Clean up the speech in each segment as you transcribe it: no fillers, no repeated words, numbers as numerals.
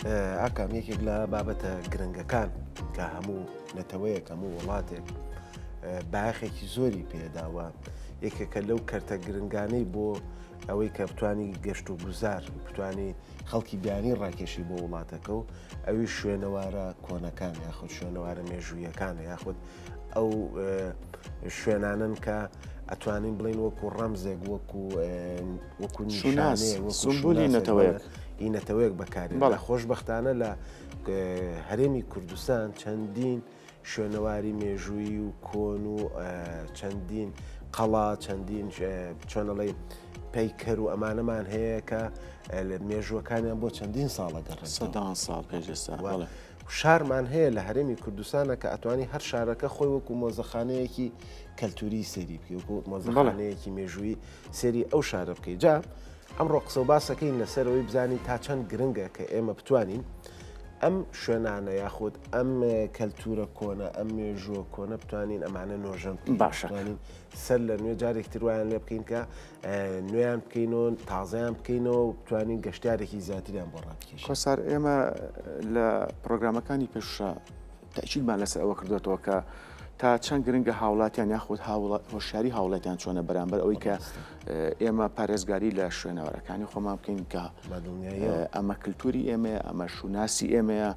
ئاکام یەکێک لە بابەتە گرنگەکان کە هەموو نەتەوەیەک هەموو وڵاتێک باخێکی زۆری پێداوە یەکێکە لەو کەرتە گرنگانەی بۆ ئەوەی کە بتانی گەشت و گوزار بتانی خەڵکی بیانی ڕاکێشی بۆ وڵاتەکە و ئەوی شوێنەوارە کۆنەکان یاخود شوێنەوارە مێژوویەکانە یاخود ئەو شوێنانن کە ئەتوانین بڵین وەکو ڕەمزێک وەکو نیشانێ سمبولی نەتەوەیەک ئینەتەوەیەک بەکارێن لە خۆشببختانە لە هەرێمی کوردستان چەندین شوێنەواری مێژووی و کۆن و چەندین قەڵا چەندین چۆنەڵی پەیکەر و ئەمانەمان هەیە کە مێژووەکانیان بۆ چەندین ساڵە گەڕێن ساڵ پێشستا شارمان هەیە لە هەرێمی کوردستانە کە ئەتوانی هەر شارەکە خۆی وەکو مۆزەخانەیەکی کەلتوری سەری بکە وەکو مۆزەخانەیەکی مێژووی سێری ئەو شارە بکەی جا ئەمڕۆ قسە و باسەکەین لەسەرەوەی بزانین تا چەند گرنگە کە ئێمە بتوانین ئەم شوێنانە یاخود ئەم کەلتورە کۆنە ئەم مێژووە کۆنە بتوانین ئەمانە نۆژەم باشوانین سەر لە نوێ جارێکتر وایان لێ بکەین کە نوێیان بکەینەوە تازایان بکەینەوە بتوانین گەشتارێکی زیاتریان بۆ ڕابکەین. کۆسار ئێمە لە پرۆگرامەکانی پێشە تاکیدمان لەسەر ئەوە کردوێتەوە کە تا چەند گرنگە هاوڵاتیان یاخود هۆشیاری هاوڵاتیان چۆنە بەرامبەر ئەوەی کە ئێمە پارێزگاری لە شوێنەوەرەکانی خۆمان بکەین کە ئەمە کللتوری ئێمە ئەمە شوناسی ئێمەیە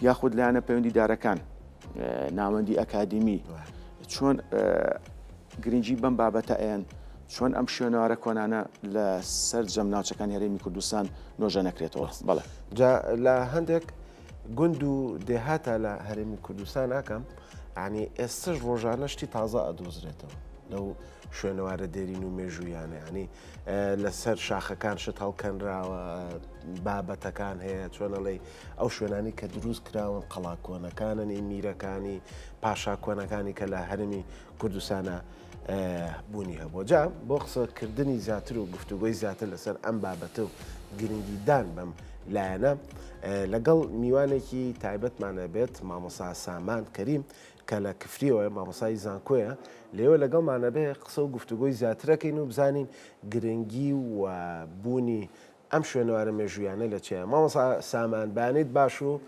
یاخود لایەنە پەیوەندیدارەکان ناوەندی ئەکادمی چۆن گرنگی بەم بابەتە ئەیان چۆن ئەم شوێنەوارە کۆنانە لە سەر جەم ناوچەکان هەرێمی کوردستان نۆژە نەکرێتەوە بەڵێ لە هەندێک گوند و دێهاتە لە هەرێمی کوردستان ئاکەم ینی ئێستش ڕۆژانە شتی تازە ئەدۆزرێتەوە لەو شوێنەوارە دێرین و مێژوویانە ینی لەسەر شاخەکان شت هەڵکەنراوە بابەتەکان هەیە چۆنەڵی ئەو شوێنانی کە دروست کراون قەڵاکۆنەکانن میرەکانی پاشا کۆنەکانی کە لە هەرمی کوردستانە بوونی هەبوو جا بۆ قسەکردنی زیاتر و گفتوگۆی زیاتر لەسەر ئەم بابەتە و گرنگیدان بەم لایەنە لەگەڵ میوانێکی تایبەتمانە بێت مامۆسا سامان کەریم کە لە کفریەوە مامۆسای زانکۆیە لێوە لەگەڵمانە بێ قسە و گفتوگۆی زیاترەکەین و بزانین گرنگی و بوونی ئەم شوێنەوارە مێژوویانە لە چێە مامۆسا سامان بانیت باش و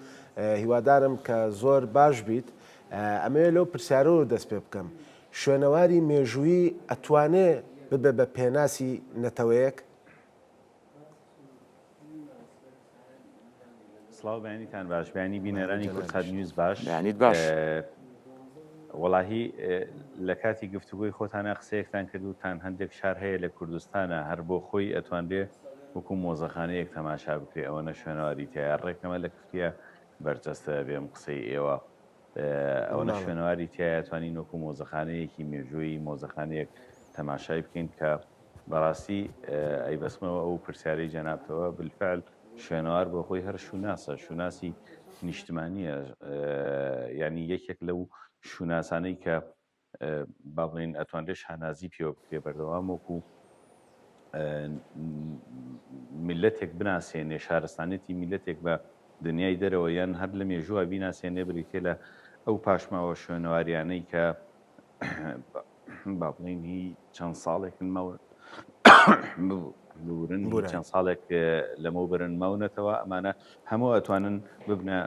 هیوادارم کە زۆر باش بیت ئەمەوێت لەو پرسیارەوە دەست پێ بکەم شوێنەواری مێژووی ئەتوانێ ببێ بە پێناسی نەتەوەیەک سڵاو بەیانیتان باش بەیانی بینەرانی کورسات نیوز باش بەیانیت باش وەڵاهی لە کاتی گفتوگۆی خۆتانە قسەیەکتان کردوتان هەندێک شار هەیە لە کوردستانە هەر بۆ خۆی ئەتوانرێ وەکو مۆزەخانەیەک تەماشا بکرێ ئەوەنە شوێنەواری تایە ڕێکەمە لە کفتیە بەرجەستە بێم قسەی ئێوە ئەوەنە شوێنەواری تایە توانین وەکو مۆزەخانەیەکی مێژووی مۆزەخانەیەک تەماشای بکەین کە بەڕاستی ئەیبەسمەوە ئەو پرسیارەی جەنابتەوە بالفعل شوێنەوار بۆ خۆی هەر شوناسە شوناسی نیشتمانیە ینی یەکێک لەو شوناسانەی کە با بڵێن ئەتوانرێ شانازی پێوە بکرێ بەردەوام وەکو میلەتێک بناسیێنێ شارستانێتی میلەتێک بە دنیای دەرەوە یان هەر لە مێژووە بیناسیێنێ بریتێ لە ئەو پاشماوە شوێنەواریانەی کە با بڵێن هی چەند ساڵێکن مەوە بورن چەند ساڵێک لەمە برن ماونەتەوە ئەمانە هەموو ئەتوانن ببنە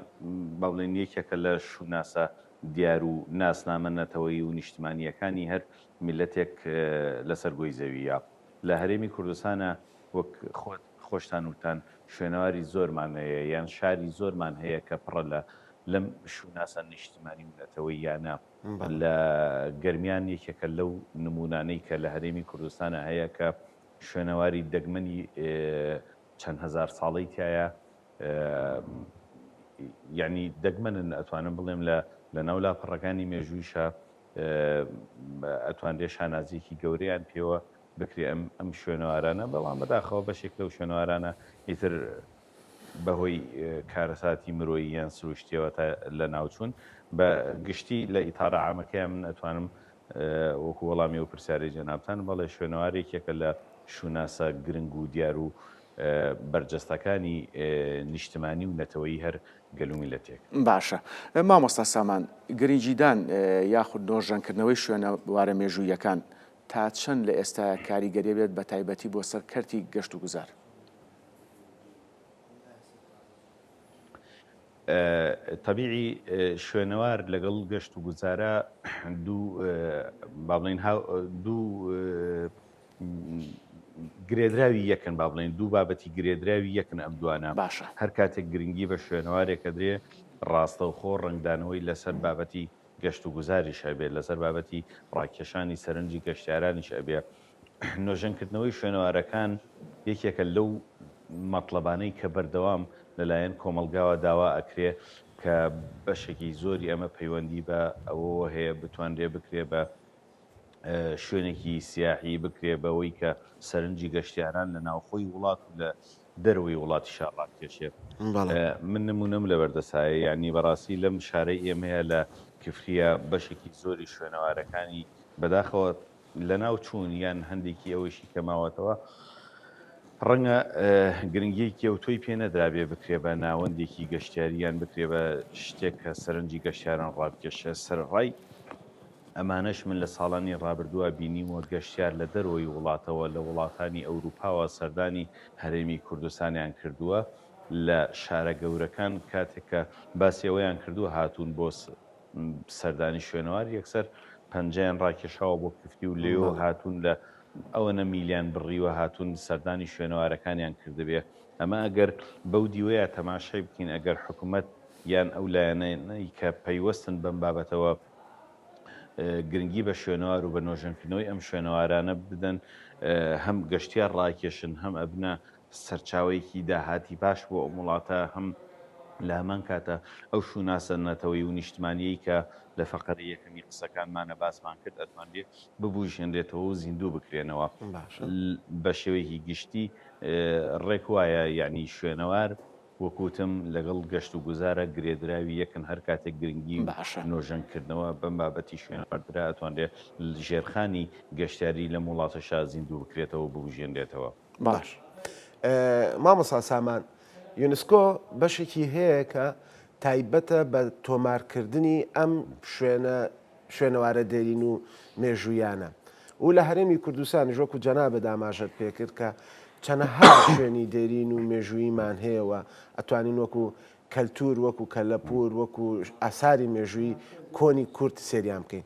با بڵێن یەکێکە لە شوناسە دیار و ناسنامەنەتەوەی و نیشتمانیەکانی هەر میلەتێک لەسەر گۆی زەویە لە هەرێمی کوردستانە وەک خۆشتان وتان شوێنەواری زۆرمان هەیە یان شاری زۆرمان هەیە کە پڕە لەم شوناسە نیشتمانی میلەتەوەی یانە لە گەرمیان یەکێکە لەو نمونانەی کە لە هەرێمی کوردستانە هەیە کە شوێنەواری دەگمەنی چەند هزار ساڵی تایە یعنی دەگمەنن ئەتوانم بڵێم لە ناو لاپەڕەکانی مێژوویشە ئەتوانرێ شانازیەکی گەورەیان پێوە بکرێ ئەم شوێنەوارانە بەڵام بەداخەوە بەشێک لەو شوێنەوارانە ئیتر بەهۆی کارەساتی مرۆیی یان سروشتیەوە تا لە ناوچوون بە گشتی لە ئیتارە عامەکەیان من ئەتوانم وەکو وەڵامی و پرسیارەی جەنابتان بەڵێ شوێنەوارێکێکە لە شوناسە گرنگ و دیار و بەرجەستەکانی نیشتمانی و نەتەوەی هەر گەلومیلەتێک باشە مامۆستا سامان گرنگیدان یاخود نۆژەنکردنەوەی شوێنەوارە مێژوویەکان تا چەند لە ئێستا کاریگەری بێت بە تایبەتی بۆ سەر کەرتی گەشت و گوزار تەبیعی شوێنەوار لەگەڵ گەشت و گوزارە دوو با بڵین دوو گرێدراوی یەکن با بڵین دوو بابەتی گرێدراوی یەکن ئەم دوانە باشە هەر کاتێک گرنگی بە شوێنەوارێکە درێ ڕاستەوخۆ ڕنگدانەوەی لەسەر بابەتی گەشت و گوزاری شەبێت لەسەر بابەتی ڕاکێشانی سەرنجی گەشتیارانی شەبێ نۆژەنکردنەوەی شوێنەوارەکان یەکێکە لەو مەطلبانەی کە بەردەوام لەلایەن کۆمەلگاوە داوا ئەکرێ کە بەشێکی زۆری ئەمە پەیوەندی بە ئەوە هەیە بتوانرێ بکرێ بە شوێنێکی سیاحی بکرێ بەوەی کە سەرنجی گەشتیاران لە ناوخۆی وڵات و لە دەروی وڵاتی شارڕاکێشێ من نمونەم لە بەردەسایە ینی بەڕاستی لەم شارەی ئێمەیە لە کفریە بەشێکی زۆری شوێنەوارەکانی بەداخەوە لە ناو چوون یان هەندێکی ئەوەشی کەماوەتەوە ڕەنگە گرنگیەکی ئەو تۆی پێ نەدرابێ بکرێ بە ناوەندێکی گەشتیاریان بکرێ بە شتێک کە سەرنجی گەشتیاران ڕابکێشە سەرڕای ئەمانەش من لە ساڵانی ڕابردووە بینیمەوە گەشتیار لە دەرەوەی وڵاتەوە لە وڵاتانی ئەوروپاوە سەردانی هەرێمی کوردستانیان کردووە لە شارە گەورەکان کاتێککە باسیەوەیان کردووە هاتوون بۆ سەردانی شوێنەوار یەکسەر پەنجیان ڕاکێشاوە بۆ کفتی و لێوە هاتوون لە ئەوەنە میلیان بڕیوە هاتوون سەردانی شوێنەوارەکانیان کردبێ ئەمە ئەگەر بەو دیوەیە تەماشای بکەین ئەگەر حکوومەت یان ئەو لایەنەی کە پەیوەستن بەم بابەتەوە گرنگی بە شوێنەوار و بە نۆژەنکردنەوەی ئەم شوێنەوارانە بدەن هەم گەشتیار ڕاکێشن هەم ئەبنە سەرچاوەیەکی داهاتی باش بۆ ئەم وڵاتە هەم لە هەمان کاتە ئەو شووناسەنەتەوەی و نیشتمانیەی کە لە فەقەری یەکەمی قسەکانمانە باسمان کرد ئەتوانێت ببووشێنرێتەوە و زیندوو بکرێنەوە بە شێوەیەکی گشتی ڕێک وایە یعنی شوێنەوار وەکوتم لەگەڵ گەشت و گوزارە گرێدراوی یەکن هەر کاتێک گرنگی نۆژەنکردنەوە بەم بابەتی شوێنەواردرا ئەتوانێت ژێرخانی گەشتیاری لە وڵاتەشا زیندوو بکرێتەوە ببوژێنرێتەوە باش مامۆستا سامان یونسکۆ بەشێکی هەیە کە تایبەتە بە تۆمارکردنی ئەم شوێنەوارە دێرین و مێژویانە و لە هەرێمی کوردستانی ژۆک و جەنابە داماژەت پێکرد کە چەنەها شوێنی دێرین و مێژوویمان هەیەوە ئەتوانین وەکو کەلتور وەکو کەلەپور وەکو ئاساری مێژووی کۆنی کورد سێریان بکەین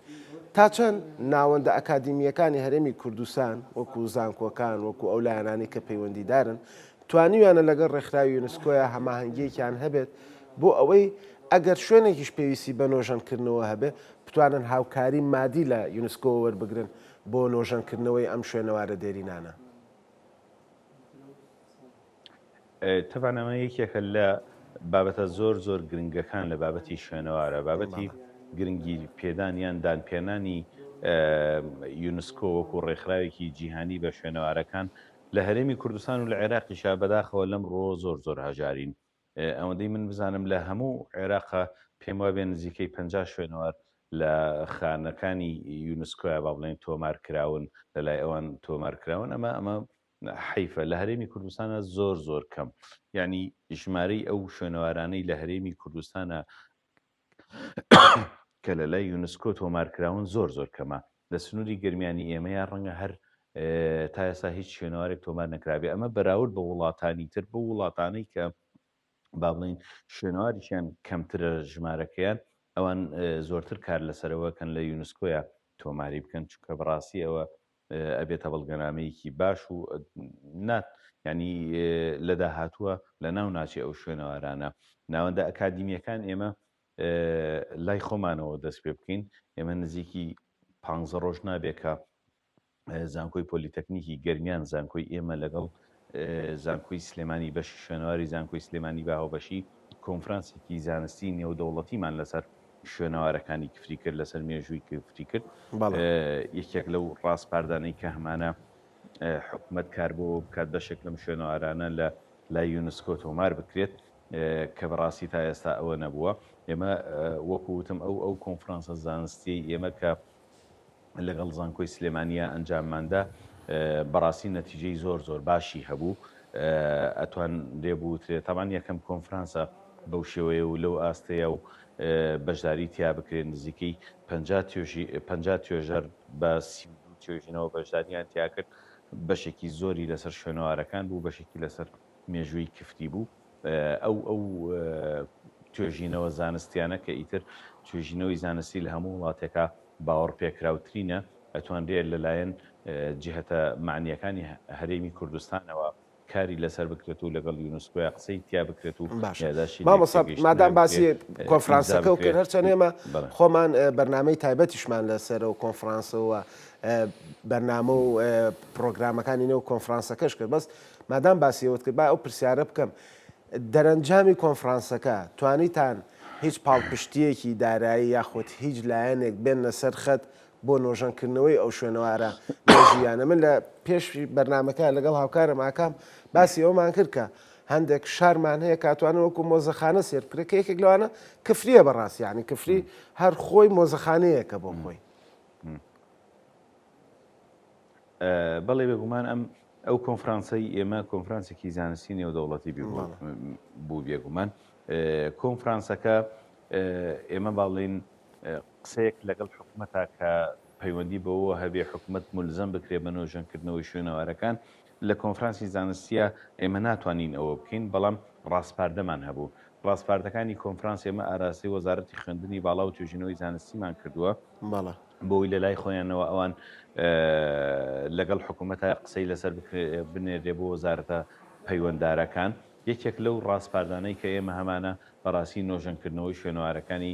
تا چەند ناوەندە ئەکادیمیەکانی هەرێمی کوردستان وەکو زانکۆکان وەکو ئەو لایەنانی کە پەیوەندیدارن توانیویانە لەگەڵ ڕێکخراوی یونسکۆیە هەماهەنگیەکیان هەبێت بۆ ئەوەی ئەگەر شوێنێکیش پێویستی بە نۆژەنکردنەوە هەبێت بتوانن هاوکاری مادی لە یونسکۆ وەربگرن بۆ نۆژەنکردنەوەی ئەم شوێنەوارە دێرینانە تەبان ئەمە یەکێکە لە بابەتە زۆر گرنگەکان لە بابەتی شوێنەوارە بابەتی گرنگی پێدانیان دانپێنانی یونسکۆ وەکو ڕێکخراوێکی جیهانی بە شوێنەوارەکان لە هەرێمی کوردستان و لە عێراقیشا بەداخەوە لەم ڕۆ زۆر هەژارین ئەوەندەی من بزانم لە هەموو عێراقا پێم وابێ نزیکەی 50 شوێنەوار لە خانەکانی یونسکۆیە با بڵێن تۆمارکراون لەلای ئەوان تۆمارکراون ئەمە حیفە لە هەرێمی کوردستانە زۆر کەم یعنی ژمارەی ئەو شوێنەوارانەی لە هەرێمی کوردستانە کە لە لای یونسکۆ تۆمارکراون زۆر کەمە لە سنووری گرمیانی ئێمەیە ڕەنگە هەر تا ئێستا هیچ شوێنەوارێک تۆمار نەکرابێ ئەمە بەراورد بە وڵاتانی تر بە وڵاتانەی کە با بڵین شوێنەواریشیان کەمترە ژمارەکەیان ئەوان زۆرتر کار لەسەرەوەکەن لە یونسکۆیە تۆماری بکەن چونکە بەڕاستی ئەوە ئەبێتە بەڵگەنامەیەکی باش و نات ینی لە داهاتووە لە ناو ناچێ ئەو شوێنەوارانە ناوەندە ئەکادیمیەکان ئێمە لای خۆمانەوە دەست پێ بکەین ئێمە نزیکی 15 ڕۆژ نابێکە زانکۆی پۆلیتەکنیکی گەرمیان زانکۆی ئێمە لەگەڵ زانکۆی سلێمانی بەشی شوێنەواری زانکۆی سلێمانی باهاوبەشی کۆنفرانسێکی زانستی نێودەوڵەتیمان لەسەر شوێنەوارەکانی کفری کرد لەسەر مێژووی کفری کرد یەکێک لەو ڕاستپاردانەی کە هەمانە حکوومەت کار بۆ بکات بەشێک لەم شوێنەوارانە لە لای یونسکۆ تۆمار بکرێت کە بەڕاستی تا ئێستا ئەوە نەبووە ئێمە وەکوتم ئەو کۆنفرانسە زانستی ئێمە کە لەگەڵ زانکۆی سلێمانیە ئەنجامماندا بەڕاستی نەتیجەی زۆر باشی هەبوو ئەتوان لێبووترێت تاوان یەکەم کۆنفرانسە بەو شێوەیە و لەو ئاستەیە و بەشداری تیا بکرێن نزیکەی 50 توێژەر بە 32 توێژینەوە بەشداریان تیا کرد بەشێکی زۆری لەسەر شوێنەوارەکان بوو بەشێکی لەسەر مێژووی کفتی بوو ئەو توێژینەوە زانستیانە کە ئیتر توێژینەوەی زانستی لە هەموو وڵاتێکە باوەڕ پێکراوترینە ئەتوانرێت لەلایەن جهەتە معنیەکانی هەرێمی کوردستانەوە کاری لەسەر بکرێت و لەگەڵ یونسکۆیا قسەی تیا بکرێت و مادام باسی کۆنفرانسەکە و کرد هەرچەند ئێمە خۆمان بەرنامەی تایبەتیشمان لەسەر و کۆنفرانسەوە بەرنامە و پرۆگرامەکانی نێو کۆنفرانسەکەش کرد بەس مادام باسیەوەت کرد با ئەو پرسیارە بکەم دەرەنجامی کۆنفرانسەکە توانیتان هیچ پاڵپشتیەکی دارایی یاخود هیچ لایەنێک بێنە سەر خەت بۆ نۆژەنکردنەوەی ئەو شوێنەوارە ژیانە من لە پێش بەرنمەکە لەگەڵ هاوکارم ئاکام باسی ئەومان کرد کە هەندێک شارمان هەیە کاتوانن وەکو مۆزەخانە سێرکرێت کە یەکێک لەوانە کفریە بەڕاستی ینی کفری هەر خۆی مۆزەخانەیەکە بۆ خۆی بەڵێ بێگومان ئەو کۆنفرانسەی ئێمە کۆنفرانسێکی زانستی نێودەوڵەتی بوو بێگومان کۆنفرانسەکە ئێمە باڵین قسەیەک لەگەڵ حکوومەتە کە پەیوەندی بەوە هەبێ حکوومەت ملزم بکرێ بە نۆژەنکردنەوەی شوێنەوارەکان لە کۆنفرانسی زانستیە ئێمە ناتوانین ئەوە بکەین بەڵام ڕاستپاردەمان هەبوو ڕاستپاردەکانی کۆنفرانس ئێمە ئاراسی وەزارەتی خوێندنی باڵا و توێژینەوەی زانستیمان کردووە بۆی لە لای خۆیانەوە ئەوان لەگەڵ حکوومەتە قسەی لەسەر بنێرێ بۆ وەزارەتە پەیوەنددارەکان یەکێک لەو ڕاستپاردانەی کە ئێمە هەمانە بەڕاستی نۆژەنکردنەوەی شوێنەوارەکانی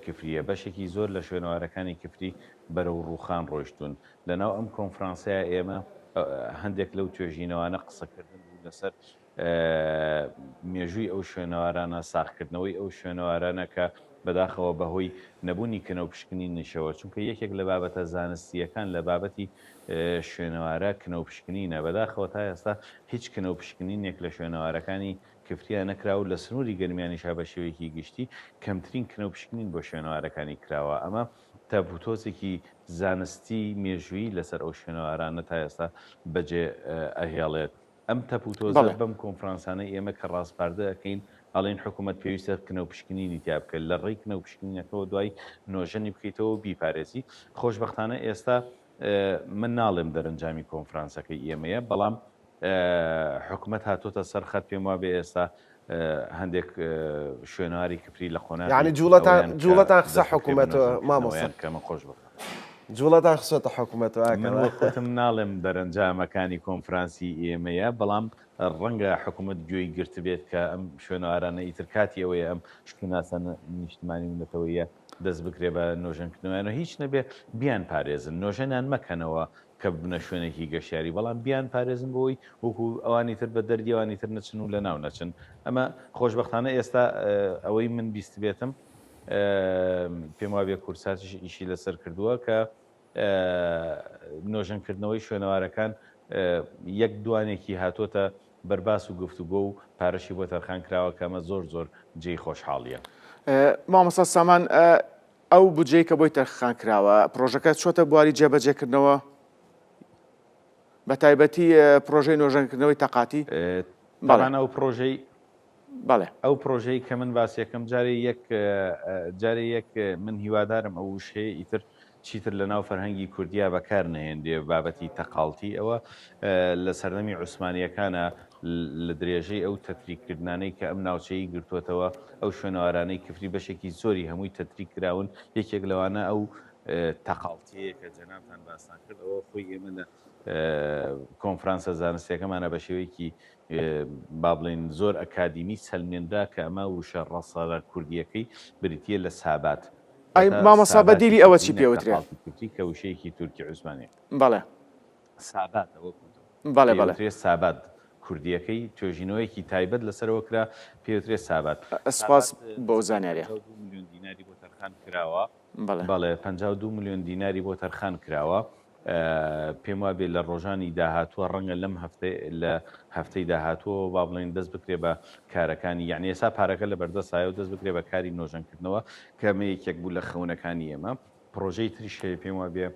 کفریە بەشێکی زۆر لە شوێنەوارەکانی کفری بەرەو ڕووخان ڕۆیشتون لەناو ئەم کۆنفرانسەیە ئێمە هەندێک لەو توێژینەوەانە قسەکردن لەسەر مێژووی ئەو شوێنەوارانە ساختکردنەوەی ئەو شوێنەوارانە کە بەداخەوە بەهۆی نەبوونی کەنەو پشکنی نشەوە چونکە یەکێک لە بابەتە زانستیەکان لە بابەتی شوێنەوارە کنەو پشکنینە بەداخەوە تا ئێستا هیچ کنەو پشکنینێک لە شوێنەوارەکانی کفتیان نەکرا و لە سنووری گەرمیانیشا بە شێوەیەکی گشتی کەمترین کنەو پشکنین بۆ شوێنەوارەکانی کراوە ئەمە تەبوتۆزێکی زانستی مێژووی لەسەر ئەو شوێنەوارانە تا ئێستا بەجێ ئەهێڵێت ئەم تەپوتۆزە بەم کۆنفرانسانە ئێمە کە ڕاستپاردە ئەەکەین ئەڵێن حکوومەت پێویستە کنەو پشکنینی تیا بکەن لە ڕێی کنەو پشکنینەکەەوە دوای نۆژەنی بکەیتەوە بیپارێزی خۆشبەختانە ئێستا من ناڵێم دەرەنجامی کۆنفرانسەکەی ئێمەیە بەڵام حکوومەت هاتۆتە سەر خەت پێم وا بێ ئێستا هەندێک شوێنواری کفری لە خۆنا یعنی جوڵەتان قسە حکوومەتەوە مامۆسان کەمە خۆش بکە جوڵەتان خسۆتە حکوومەتەوە منوەتم ناڵێم دەرەنجامەکانی کۆنفرانسی ئێمەیە بەڵام ڕەنگە حکوومەت گوێی گرت بێت کە ئەم شوێنەوارانە ئیتر کاتی ئەوەیە ئەم شکناسە نیشتمانی منەتەوەیە دەست بکرێ بە نۆژەنکردنەوەیانە هیچ نەبێ بیان پارێزن نۆژەنیان مەکەنەوە کە بنە شوێنێکی گەشتیاری بەڵام بیان پارێزن بۆی وەکو ئەوانی تر بە دەردیوانی تر نەچن و لە ناو نەچن ئەمە خۆشبەختانە ئێستا ئەوەی من بیست بێتم پێم وابێ کورساتیش ئیشی لەسەر کردووە کە نۆژەنکردنەوەی شوێنەوارەکان یەک دوانێکی هاتۆتە بەرباس و گفتوگۆ و پارەشی بۆ تەرخان کراوە کەمە زۆر زۆر جێی خۆشحاڵیە مامۆستا سامان ئەو بجێی کە بۆی تەرخان کراوە پرۆژەکە چۆتە بواری جێبەجێکردنەوە بە تایبەتی پرۆژەی نۆژەنکردنەوەی تەقاتی بەڵان ئەو پرۆژەی بەڵێ ئەو پرۆژەی کە من باسیەکەم جارێ یەک من هیوادارم ئەو شەیە ئیتر چیتر لە ناو فەرهەنگی کوردیا بەکار نەهێندێ بابەتی تەقاڵتی ئەوە لە سەردەمی عوسمانیەکانە لە درێژەی ئەو تەتریکردانەی کە ئەم ناوچەی گرتووەتەوە ئەو شوێنەوارانەی کفری بەشێکی زۆری هەمووی تەتریک کراون یەکێک لەوانە ئەو تەقاڵتەیە کە جەنابتان باسان کرد ئەوە خۆی ئێمە لە کۆنفرانسە زانستیەکەمانە بە شێوەیەکی با بڵێن زۆر ئەکادیمی سەلمێنرا کە ئەمە وشە ڕەسەڵە کوردیەکەی بریتە لە سابات مامۆستا بەدیلی ئەوە چی پێوترێ کە وشەیەکی تورکی عوسمانی بەڵێ سابات بەڵێ بەڵێ سابات کوردیەکەی توێژینەوەیەکی تایبەت لەسەرەوە کرا پێوترێ سابات سپاس بۆ زانیاریە میلیۆن دیناری بۆ تەرخان کراوە بەڵێ 52 میلیۆن دیناری بۆ تەرخان کراوە پێم وابێ لە ڕۆژانی داهاتووە ڕەنگە لەم لە هەفتەی داهاتووە با بڵێن دەست بکرێ بە کارەکانی یعنی ئێستا پارەکە لە بەردەسایە و دەست بکرێ بە کاری نۆژەنکردنەوە کەمە یەکێک بوو لە خەونەکانی ئێمە پرۆژەی تریشەیە پێم وابێ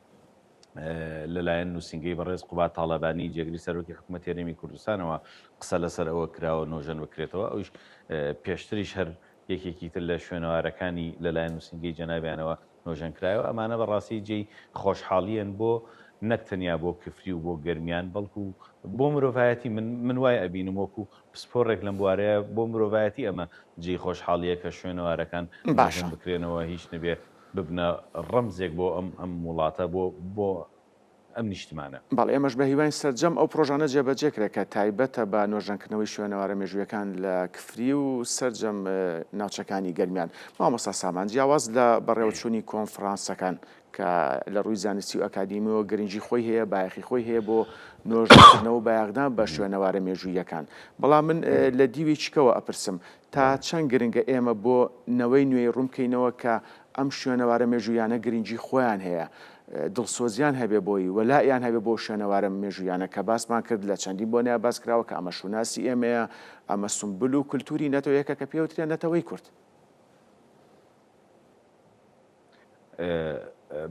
لەلایەن نووسنگی بەڕێز قوبات تاڵەبانی جێگری سەرۆکی حکوومەتی هەرێمی کوردستانەوە قسە لەسەر ئەوە کراوە نۆژەن بکرێتەوە ئەوش پێشتریش هەر یەکێکی تر لە شوێنەوارەکانی لەلایەن نووسنگی جەنابیانەوە نۆژەن کرایەوە ئەمانە بەڕاستی جێی خۆشحاڵیان بۆ نەکتەنیا بۆ کفری و بۆ گەرمیان بەڵکو بۆ مرۆڤایەتی من وای ئەبینم وەکو پسپۆڕێک لەم بوارەیە بۆ مرۆڤایەتی ئەمە جێی خۆشحاڵیە کە شوێنەوارەکان باشە. بکرێنەوە هیچ نەبێ ببنە ڕەمزێک بۆ ئەم وڵاتە بۆ ئەم نیشتمانە. بەڵێ ئێمەش بە هیوای سەررجەم ئەو پرۆژانە جێبەجێکرێت کە تایبەتە بە نۆژەنکردنەوەی شوێنەوارە مێژوویەکان لە کفری و سەررجەم ناوچەکانی گەرمیان. مامۆستا سامان جیاواز لە بەڕێوەچوونی کۆنفرانسەکان کە لە ڕووی زانستی و ئەکادیمیەوە گرنگی خۆی هەیە باەخی خۆی هەیە بۆ نۆژەکردنەوە بایەغدان بە شوێنەوارە مێژوویەکان. بەڵام من لە دیوی چکەوە ئەپرسم تا چەند گرنگە ئێمە بۆ نەوەی نوێی ڕوومکەینەوە کە ئەم شوێنەوارە مێژوویانە گرنگی خۆیان هەیە. دڵسۆزیان هەبێ بۆی وەلایان هەبێ بۆ شوێنەوارە مێژویانە کە باسمان کرد لە چەندی بۆ نیا باس کراوە کە ئەمە شوناسی ئێمەیە ئەمە سمبل و کولتوری نەتەوەیەکە کە پێوترێن نەتەوەی کورد.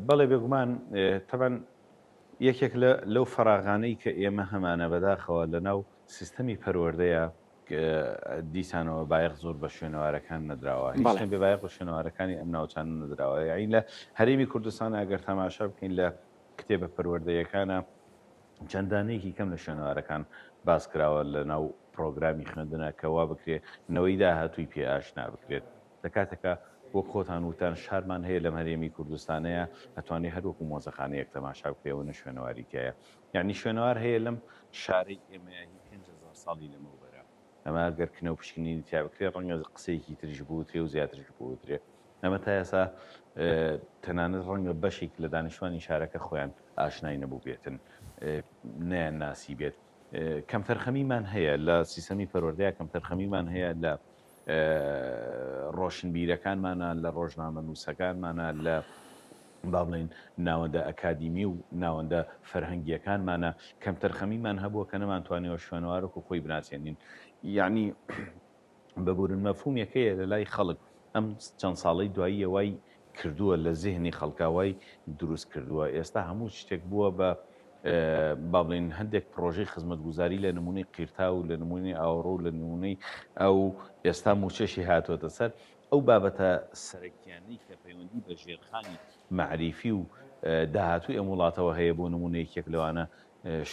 بەڵێ بێگومان تەبەن یەکێک لەو فەراغانەی کە ئێمە هەمانە بەداخەوە لەناو سیستەمی پەروەردەیە دیسانەوە بایەق زۆر بە شوێنەوارەکان نەدراوە هیچ بێ بایەق بە شوێنەوارەکانی ئەم ناوچان نەدراوە یاین لە هەرێمی کوردستان ئەگەر تەماشا بکەین لە کتێبە پەروەردەیەکانە چەندانەیەکی کەم لە شوێنەوارەکان باس کراوە لە ناو پرۆگرامی خوێندنە کەوا بکرێت نەوەی داهاتووی پێ ئاشنا بکرێت لە کاتێکە بۆ خۆتان وتان شارمان هەیە لەم هەرێمی کوردستانەیە ئەتوانێت هەروەکو مۆزەخانەیەک تەماشا بکرێەوە شوێنەواری تایە یعنی شوێنەوار هەیە لەم شارەی ئێمەیە 5000 ساڵی لەمەوبەرە ئەمە گەر کنە و پشکنینی تیا بکرێت ڕەنگە قسەیەکی تریش بووترێ و زیاترش بووترێ ئەمە تا ئێستا تەنانەت ڕەنگە بەشێک لە دانیشتوانی شارەکە خۆیان ئاشنای نەبوو بێتن نیان ناسی بێت کەم تەرخەمیمان هەیە لە سیستەمی پەروەردەیە کەم تەرخەمیمان هەیە لە ڕۆشنبیرەکانمانە لە ڕۆژنامە نووسەکانمانە لە با بڵێن ناوەندە ئەکادیمی و ناوەندە فەرهەنگیەکانمانە کەم تەرخەمیمان هەبووە کە نەمانتوانێەوە شوێنەوارەکو خۆی بناسیێنین یعنی بەبورن مەفهومێکەیە لە لای خەڵک ئەم چەند ساڵەی دوایی ئەوەی کردووە لە زیهنی خەڵکاوای دروست کردووە ئێستا هەموو شتێک بووە بە با بڵێن هەندێک پرۆژەی خزمەتگوزاری لە نمونەی قیرتا و لە نمونەی ئاوڕۆ لە نمونەی ئەو ئێستا موچەشی هاتوۆتە سەر ئەو بابەتە سەرەکیانەی کە پەیوەندی بە ژێرخانی معریفی و داهاتووی ئەم وڵاتەوە هەیە بۆ نمونەیەکێک لەوانە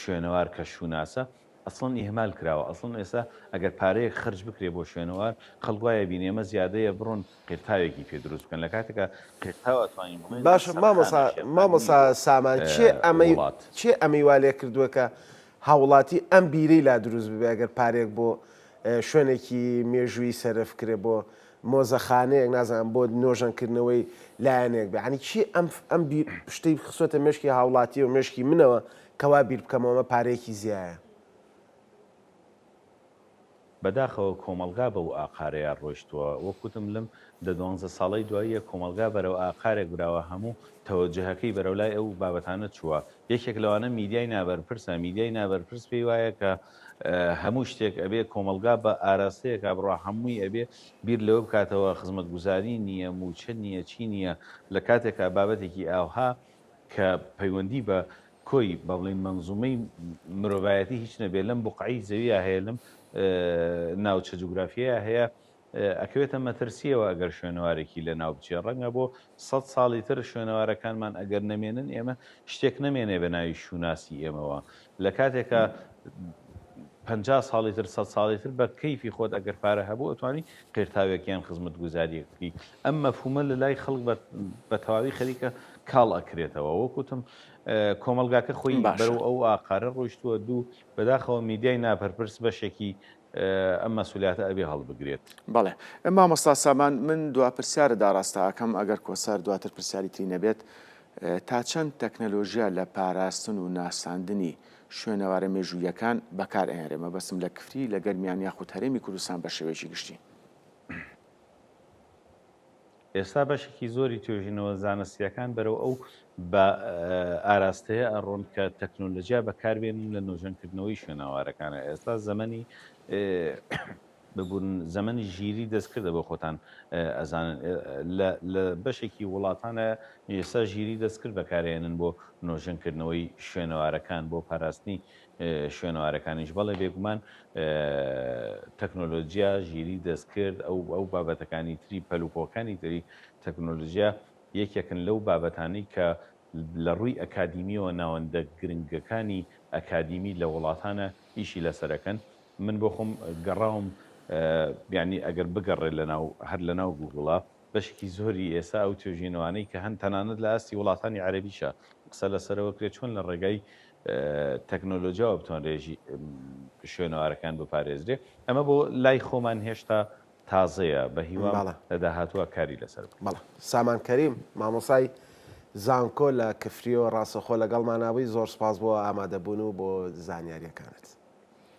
شوێنەوار کە شوناسە ئەسڵن ئیهمال کراوە ئەسڵن ئێستا ئەگەر پارەیەک خرج بکرێ بۆ شوێنەوار خەڵگوایە بینێمە زیادەیە بڕۆن قیرتاوێکی پێ دروست بکەن لە کاتێکە قیرتاوە توانین باشە مامۆستا سامان چێ ئەمەی وا لێ کردووە کە هاوڵاتی ئەم بیرەی لا دروست ببێ ئەگەر پارێک بۆ شوێنێکی مێژووی سەرف کرێ بۆ مۆزەخانەیەک نازانم بۆ نۆژەنکردنەوەی لایەنێک بێ عنی چی ئەم شتەی خسۆتە مشکی هاوڵاتی و مشکی منەوە کەوا بیر بکەمەوە پارەیەکی زیایە بەداخەوە کۆمەلگا بە و ئاقارەیە ڕۆیشتووە وەکوتم لەم دە 12 ساڵەی دواییە کۆمەلگا بەرەو ئاقارێک براوە هەموو تەوەجهەکەی بەرەولای ئەو بابەتانە چووە یەکێک لەوانە میدیای نابەرپرسە میدیای نابەرپرس پێی وایە کە هەموو شتێک ئەبێ کۆمەلگا بە ئاراستەیەکە بڕە هەمووی ئەبێ بیر لەوە بکاتەوە خزمەتگوزاری نییە موچە نییە چی نییە لە کاتێکە بابەتێکی ئاوها کە پەیوەندی بە کۆی بە بڵین منزومەی مرۆڤایەتی هیچ نەبێت لەم بوقعی زەویە هەیە لەم ناوچە جوگرافیە هەیە ئەکەوێتە مەترسیەوە ئەگەر شوێنەوارێکی لە ناو بچێ ڕەنگە بۆ 100 ساڵی تر شوێنەوارەکانمان ئەگەر نەمێنن ئێمە شتێک نەمێنێ بە ناوی شوناسی ئێمەوە لە کاتێکە 50 ساڵی تر 100 ساڵی تر بە کەیفی خۆت ئەگەر پارە هەبوو ئەتوانی قیرتاوێکیان خزمەتگوزاریەکەی ئەم مەفهومە لە لای خەڵک بە تەواوی خەریکە کاڵ ئەکرێتەوە وەکوتم کۆمەلگاکە خۆی بەرەو ئەو ئاقارە ڕۆیشتووە دوو بەداخەوە میدیای ناپەرپرس بەشێکی ئەم مەسئولیاتە ئەبێ هەڵبگرێت بەڵێ مامۆستا سامان من دوا پرسیارە داڕاستەکەم ئەگەر کۆسەر دواتر پرسیاری تری نەبێت تا چەند تەکنەلۆژیا لە پاراستن و ناساندنی شوێنەوارە مێژوویەکان بەکار ئەهێنرێمە بەسم لە کفری لە گەرمیان یاخود هەرێمی کوردستان بە شێوەیەکی گشتی ئێستا بەشێکی زۆری توێژینەوە زانستیەکان بەرەو ئەو بە ئاراستەیە ئەڕۆن کە تەکنۆلۆژیا بەکاربێنن لە نۆژەنکردنەوەی شوێناوارەکانە ئێستا زەمەنی ببوون زەمەنی ژیری دەستکردە بۆ خۆتان ئەزانن لە بەشێکی وڵاتانە ئێستا ژیری دەستکرد بەکارێنن بۆ نۆژەنکردنەوەی شوێنەوارەکان بۆ پاراستنی شوێنەوارەکانیش بەڵێ بێگومان تەکنۆلۆژیا ژیری دەستکرد ئەو بابەتەکانی تری پەلوپۆکانی تری تەکنۆلۆژیا یەکێکن لەو بابەتانی کە لە ڕووی ئەکادیمیەوە ناوەندە گرنگەکانی ئەکادیمی لە وڵاتانە ئیشی لەسەرەکەن من بۆ خۆم گەڕاوم بیانی ئەگەر بگەڕێت هەر لە ناو گوگڵا بەشکی زۆری ئێستا ئەو توێژینەوانەی کە هەن تەنانەت لە ئاستی وڵاتانی عەرەبیشە قسە لەسەرەوە کرێت چۆن لە ڕێگای تەکنۆلۆژیاوە بتوان ڕێژی شوێنەوارەکان بپارێزرێ ئەمە بۆ لای خۆمان هێشتا تازەیە بە هیوام لە داهاتووە کاری لەسەر بەڵێ سامان کەریم مامۆسای زانکۆ لە کفریەوە ڕاستەخۆ لەگەڵماناوی زۆر سپاس بۆ ئامادەبوون و بۆ زانیاریەکانت.